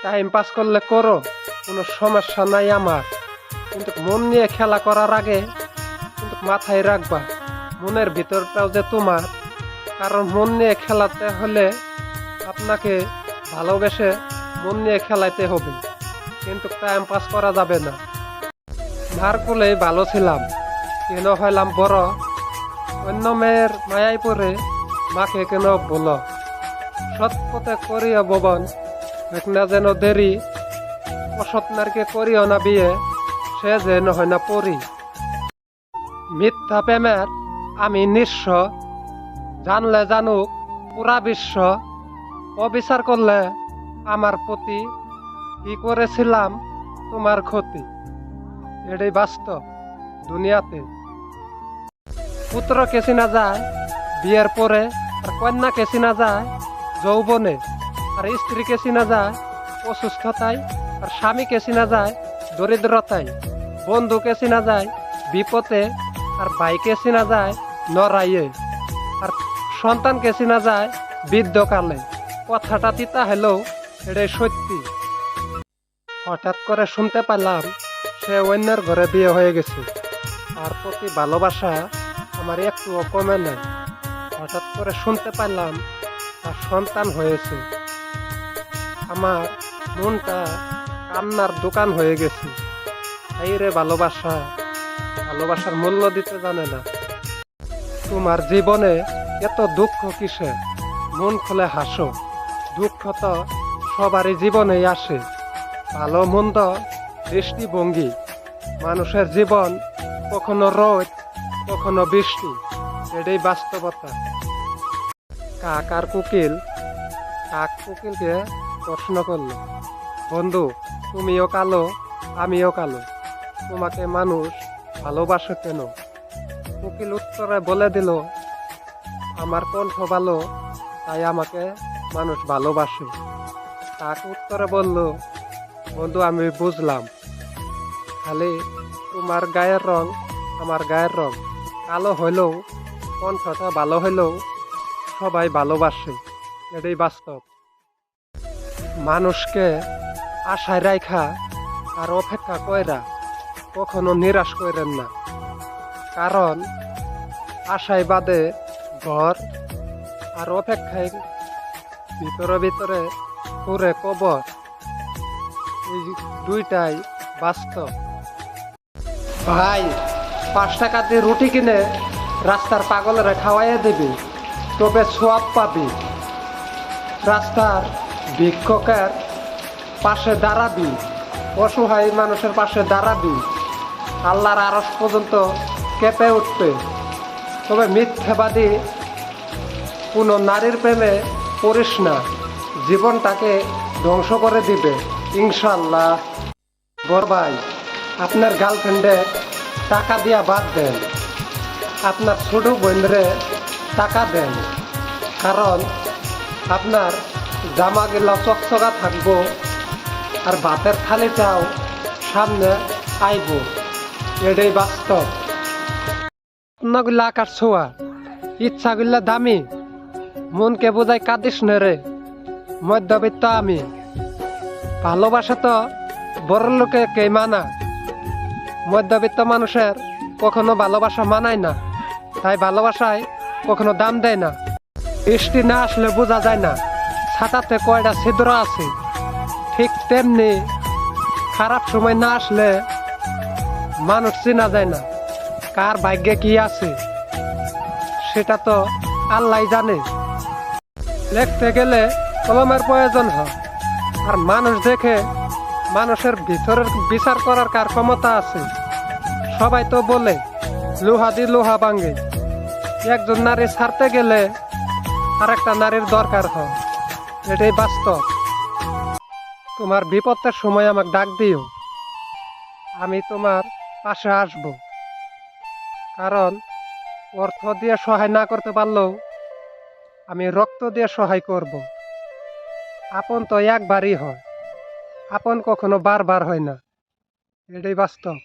Time pass করলে করো, কোনো সমস্যা নাই আমার। কিন্তু মন নিয়ে খেলা করার আগে কিন্তু মাথায় রাখবা মনের ভিতরটাও যে তোমার। কারণ মন নিয়ে খেলাতে হলে আপনাকে ভালোবেসে মন নিয়ে খেলাইতে হবে, কিন্তু টাইম পাস করা যাবে না। মার কোলেই ভালো ছিলাম, কেন হইলাম বড়? অন্য মেয়ের মায়ায় পড়ে মাকে কেন বলো? সৎ পথে করিও ভবন, না যেন দেরি। অসৎ নারীকে করিও না বিয়ে, সে যেন হয় না পরি। মিথ্যা প্রেমের আমি নিঃস্ব, জানলে জানুক পুরা বিশ্ব। অবিচার করলে আমার প্রতি, কি করেছিলাম তোমার ক্ষতি। এটাই বাস্তব দুনিয়াতে। পুত্রকে চেনা যায় বিয়ের পরে, আর কন্যাকে চেনা যায় যৌবনে, আর স্ত্রীকে চেনা যায় অসুস্থতায়, আর স্বামীকে চেনা যায় দরিদ্রতায়, বন্ধুকে চেনা যায় বিপদে, আর ভাইকে চেনা যায় নড়াইয়ে, আর সন্তানকে চেনা যায় বৃদ্ধকালে। কথাটা তিতা হলেও এটাই সত্যি। হঠাৎ করে শুনতে পেলাম সে অন্যের ঘরে বিয়ে হয়ে গেছে। তার প্রতি ভালোবাসা আমার একটুও কমে নাই। হঠাৎ করে শুনতে পারলাম তার সন্তান হয়েছে। আমার মনটা কান্নার দোকান হয়ে গেছে। এই রে ভালোবাসা, ভালোবাসার মূল্য দিতে জানে না। তোমার জীবনে এত দুঃখ কিসে? মন খুলে হাসো। দুঃখ তো সবারই জীবনেই আসে। ভালো মন্দ দৃষ্টিভঙ্গি। মানুষের জীবন কখনো রোদ, কখনো বৃষ্টি, এটাই বাস্তবতা। কাক আর কোকিল, কাক কোকিলকে প্রশ্ন করলো, বন্ধু তুমিও কালো আমিও কালো, তোমাকে মানুষ ভালোবাসে কেন? কোকিল উত্তরে বলে দিল, আমার কণ্ঠ ভালো তাই আমাকে মানুষ ভালোবাসে। কাক উত্তরে বলল, বন্ধু আমি বুঝলাম, খালি তোমার গায়ের রং আমার গায়ের রং কালো হইলেও, কণ্ঠটা ভালো হইলেও সবাই ভালোবাসে, এটাই বাস্তব। মানুষকে আশায় রাখা আর অপেক্ষা কইরা কখনো নিরাশ করেন না। কারণ আশায় বাদে ঘর, আর অপেক্ষায় ভিতরে ভিতরে করে কবর। এই দুইটাই বাস্তব। ভাই 5 টাকা দিয়ে রুটি কিনে রাস্তার পাগলেরা খাওয়াইয়া দিবি, তবে সোয়াব পাবি। রাস্তার ভিক্ষকের পাশে দাঁড়াবি, অসহায় মানুষের পাশে দাঁড়াবি, আল্লাহর আরশ পর্যন্ত কেঁপে উঠবে। তবে মিথ্যাবাদী কোনো নারীর প্রেমে পড়িস না, জীবনটাকে ধ্বংস করে দিবে ইনশাল্লাহ। বড় ভাই, আপনার গার্লফ্রেন্ডে টাকা দিয়া বাদ দেন, আপনার ছোট বোনরে টাকা দেন। কারণ আপনার জামাগুলা চকচকা থাকবো, আর ভাতের থালিটাও সামনে আইব, এটাই বাস্তব। আপনাগুলা আকাশ ছোঁয়া, ইচ্ছাগুলা দামি, মনকে বোঝাই কাঁদিস নে রে, মধ্যবিত্ত আমি। ভালোবাসা তো বড় লোকে কে মানা, মধ্যবিত্ত মানুষের কখনো ভালোবাসা মানায় না, তাই ভালোবাসায় কখনো দাম দেয় না। বৃষ্টি না আসলে বোঝা যায় না ছাতাতে কয়টা ছিদ্র আছে, ঠিক তেমনি খারাপ সময় না আসলে মানুষ চেনা যায় না কার ভাগ্যে কি আছে, সেটা তো আল্লাহ জানে। লিখতে গেলে কলমের প্রয়োজন হয়, আর মানুষ দেখে মানুষের ভিতরের বিচার করার কার ক্ষমতা আছে? সবাই তো বলে লোহা দিয়ে লোহা ভাঙে। একজন নারী ছাড়তে গেলে আর একটা নারীর দরকার হয়, এটাই বাস্তব। তোমার বিপদের সময় আমাকে ডাক দিও, আমি তোমার পাশে আসব। কারণ অর্থ দিয়ে সহায় না করতে পারলেও আমি রক্ত দিয়ে সহায় করব। আপন তো একবারই হয়, আপন কখনো বারবার হয় না, এটাই বাস্তব।